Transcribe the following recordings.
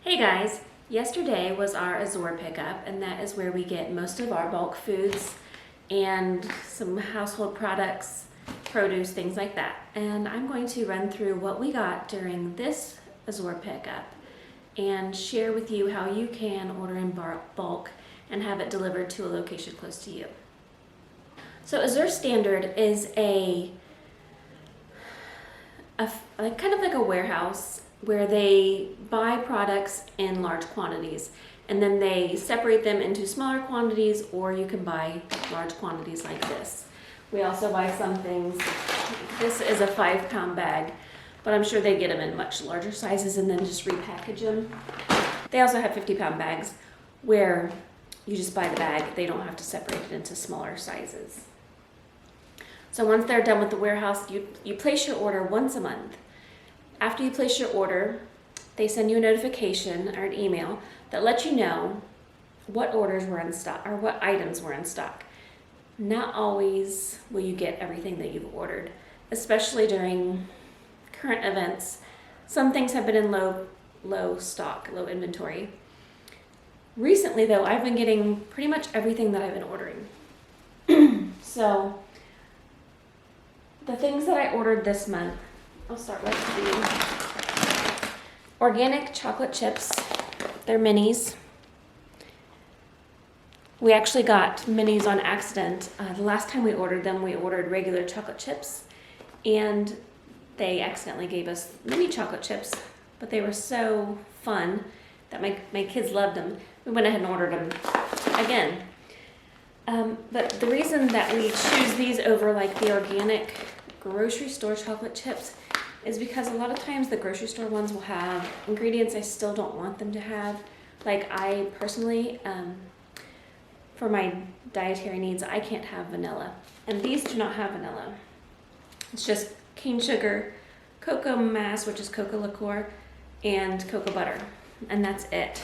Hey guys, yesterday was our Azure pickup, and that is where we get most of our bulk foods and some household products, produce, things like that. And I'm going to run through what we got during this Azure pickup and share with you how you can order in bulk and have it delivered to a location close to you. So Azure Standard is kind of like a warehouse where they buy products in large quantities and then they separate them into smaller quantities, or you can buy large quantities like this. We also buy some things. This is a 5-pound bag, but I'm sure they get them in much larger sizes and then just repackage them. They also have 50-pound bags where you just buy the bag. They don't have to separate it into smaller sizes. So once they're done with the warehouse, you place your order once a month. After you place your order, they send you a notification or an email that lets you know what orders were in stock or what items were in stock. Not always will you get everything that you've ordered, especially during current events. Some things have been in low stock, low inventory. Recently though, I've been getting pretty much everything that I've been ordering. So the things that I ordered this month, I'll start with the organic chocolate chips. They're minis. We actually got minis on accident. The last time we ordered them, we ordered regular chocolate chips, and they accidentally gave us mini chocolate chips, but they were so fun that my kids loved them. We went ahead and ordered them again. But the reason that we choose these over like the organic grocery store chocolate chips is because a lot of times the grocery store ones will have ingredients I still don't want them to have. Like I personally, for my dietary needs, I can't have vanilla. And these do not have vanilla. It's just cane sugar, cocoa mass, which is cocoa liqueur, and cocoa butter. And that's it.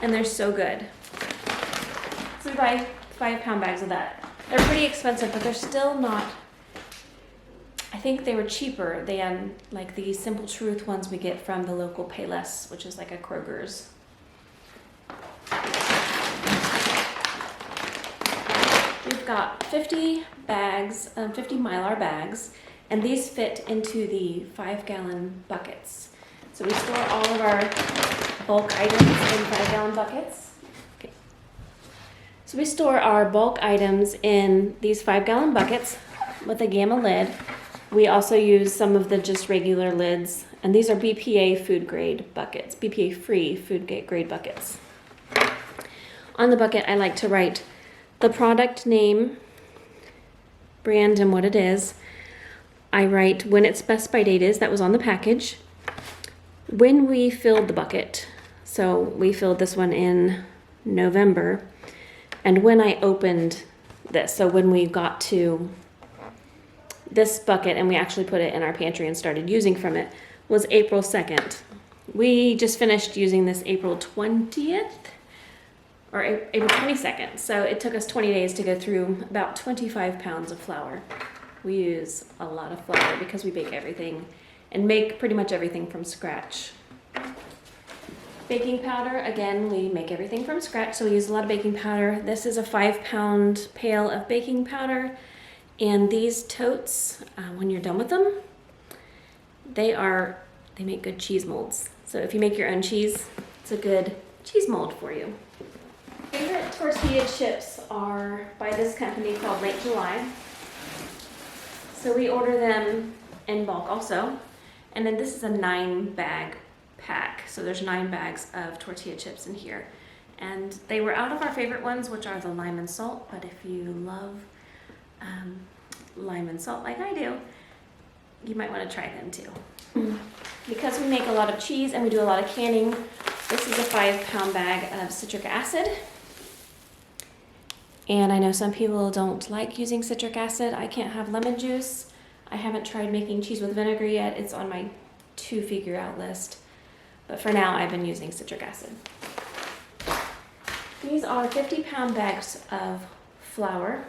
And they're so good. So we buy 5-pound bags of that. They're pretty expensive, but they're still not. I think they were cheaper than like the Simple Truth ones we get from the local Payless, which is like a Kroger's. We've got 50 bags, 50 Mylar bags, and these fit into the 5-gallon buckets. So we store all of our bulk items in 5-gallon buckets. Okay. So we store our bulk items in these 5-gallon buckets with a gamma lid. We also use some of the just regular lids, and these are BPA food grade buckets, BPA free food grade buckets. On the bucket, I like to write the product name, brand, and what it is. I write when its best by date is, that was on the package. When we filled the bucket, so we filled this one in November, and when I opened this, so when we got to this bucket and we actually put it in our pantry and started using from it, was April 2nd. We just finished using this April 20th or April 22nd. So it took us 20 days to go through about 25 pounds of flour. We use a lot of flour because we bake everything and make pretty much everything from scratch. Baking powder, again, we make everything from scratch, so we use a lot of baking powder. This is a 5-pound pail of baking powder. And these totes, when you're done with them, they make good cheese molds. So if you make your own cheese, it's a good cheese mold for you. Favorite tortilla chips are by this company called Late July. So we order them in bulk also. And then this is a 9-bag pack. So there's 9 bags of tortilla chips in here. And they were out of our favorite ones, which are the lime and salt. But if you love lime and salt like I do, you might want to try them too. Because we make a lot of cheese and we do a lot of canning, this is a 5-pound bag of citric acid. And I know some people don't like using citric acid. I can't have lemon juice. I haven't tried making cheese with vinegar yet. It's on my to figure out list. But for now, I've been using citric acid. These are 50-pound bags of flour.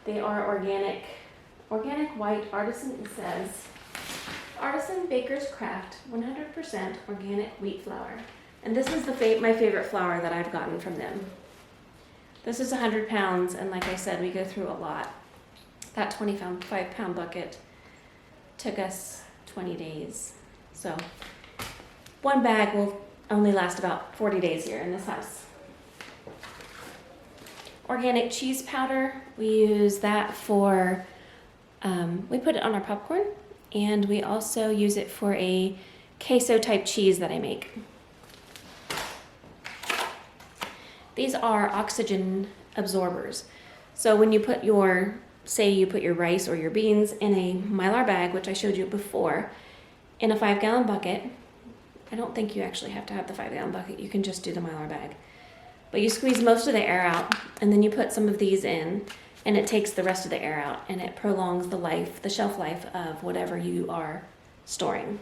They are organic white artisan, it says, artisan baker's craft 100% organic wheat flour. And this is my favorite flour that I've gotten from them. This is 100 pounds, and like I said, we go through a lot. That 25-pound bucket took us 20 days. So one bag will only last about 40 days here in this house. Organic cheese powder, we use that for, we put it on our popcorn, and we also use it for a queso type cheese that I make. These are oxygen absorbers. So when you put say you put your rice or your beans in a Mylar bag, which I showed you before, in a 5-gallon bucket, I don't think you actually have to have the 5-gallon bucket, you can just do the Mylar bag. But you squeeze most of the air out, and then you put some of these in, and it takes the rest of the air out, and it prolongs the shelf life of whatever you are storing.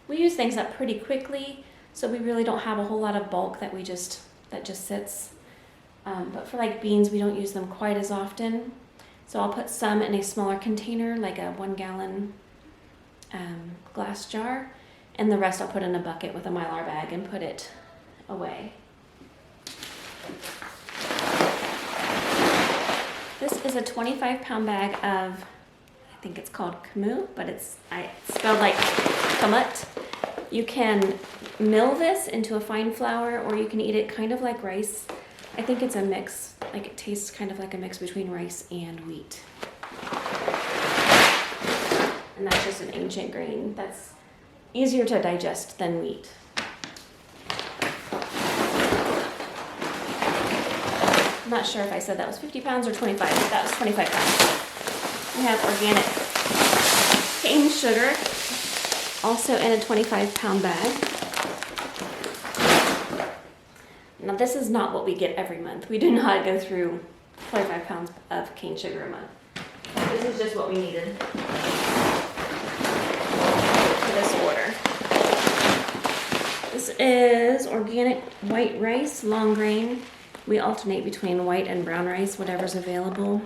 We use things up pretty quickly, so we really don't have a whole lot of bulk that just sits. But for like beans, we don't use them quite as often. So I'll put some in a smaller container, like a 1-gallon glass jar, and the rest I'll put in a bucket with a Mylar bag and put it away. This is a 25-pound bag of, I think it's called Camus, but it's spelled like kamut. You can mill this into a fine flour, or you can eat it kind of like rice. I think it's a mix, like it tastes kind of like a mix between rice and wheat. And that's just an ancient grain that's easier to digest than wheat. I'm not sure if I said that was 50 pounds or 25, but that was 25 pounds. We have organic cane sugar, also in a 25-pound bag. Now this is not what we get every month. We do not go through 25 pounds of cane sugar a month. This is just what we needed for this order. This is organic white rice, long grain. We alternate between white and brown rice, whatever's available.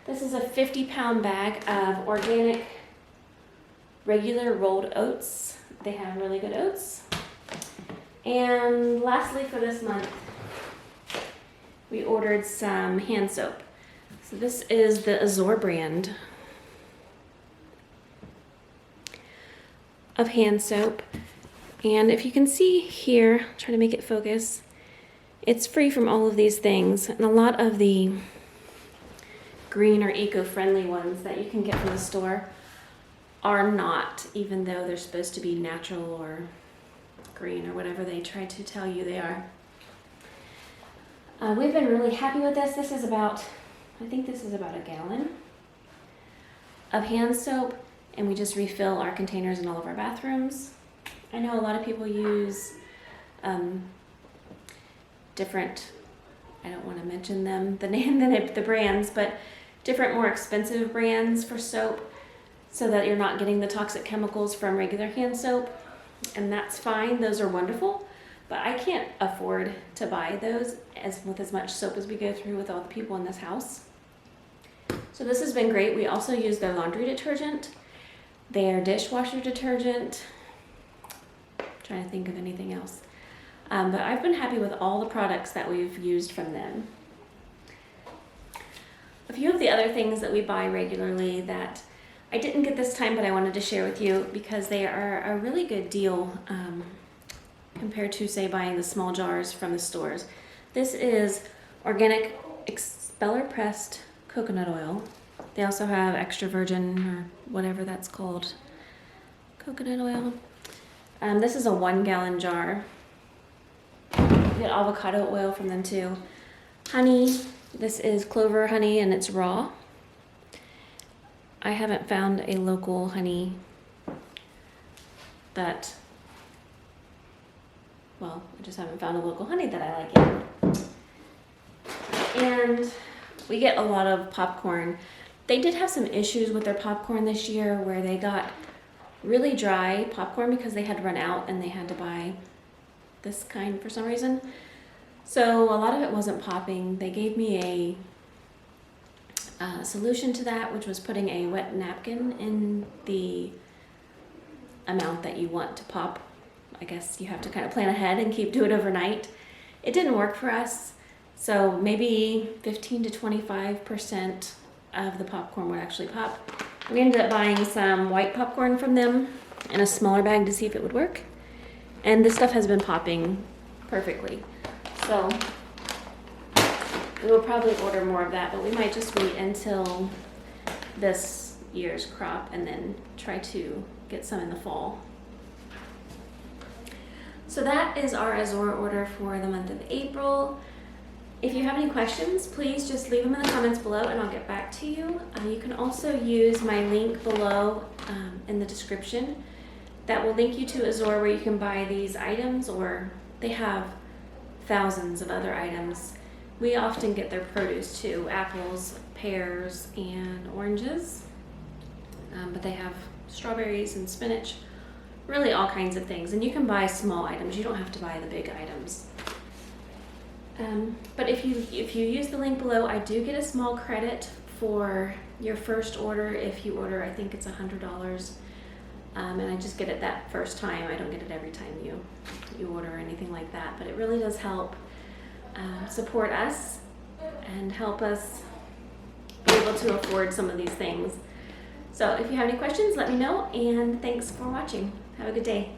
This is a 50-pound bag of organic, regular rolled oats. They have really good oats. And lastly for this month, we ordered some hand soap. So this is the Azure brand of hand soap. And if you can see here, try to make it focus, it's free from all of these things. And a lot of the green or eco-friendly ones that you can get from the store are not, even though they're supposed to be natural or green or whatever they try to tell you they are. We've been really happy with this. This is about, I think this is about a gallon of hand soap, and we just refill our containers in all of our bathrooms. I know a lot of people use different, I don't want to mention them, the brands, but different more expensive brands for soap so that you're not getting the toxic chemicals from regular hand soap, and that's fine. Those are wonderful, but I can't afford to buy those with as much soap as we go through with all the people in this house. So this has been great. We also use their laundry detergent, their dishwasher detergent. I'm trying to think of anything else. But I've been happy with all the products that we've used from them. A few of the other things that we buy regularly that I didn't get this time, but I wanted to share with you because they are a really good deal compared to, say, buying the small jars from the stores. This is organic expeller pressed coconut oil. They also have extra virgin or whatever that's called coconut oil. This is a 1-gallon jar. You get avocado oil from them too. Honey. This is clover honey and it's raw. I haven't found a local honey that, well, I just haven't found a local honey that I like yet. And we get a lot of popcorn. They did have some issues with their popcorn this year where they got really dry popcorn because they had run out and they had to buy this kind for some reason. So a lot of it wasn't popping. They gave me solution to that, which was putting a wet napkin in the amount that you want to pop. I guess you have to kind of plan ahead and do it overnight. It didn't work for us, so maybe 15 to 25% of the popcorn would actually pop. We ended up buying some white popcorn from them in a smaller bag to see if it would work, and this stuff has been popping perfectly. So we will probably order more of that, but we might just wait until this year's crop and then try to get some in the fall. So that is our Azure order for the month of April. If you have any questions, please just leave them in the comments below and I'll get back to you. You can also use my link below in the description. That will link you to Azure where you can buy these items, or they have thousands of other items. We often get their produce too, apples, pears, and oranges. But they have strawberries and spinach, really all kinds of things. And you can buy small items, you don't have to buy the big items. But if you use the link below, I do get a small credit for your first order. If you order, I think it's $100. And I just get it that first time. I don't get it every time you order or anything like that. But it really does help support us and help us be able to afford some of these things. So if you have any questions, let me know, and thanks for watching. Have a good day.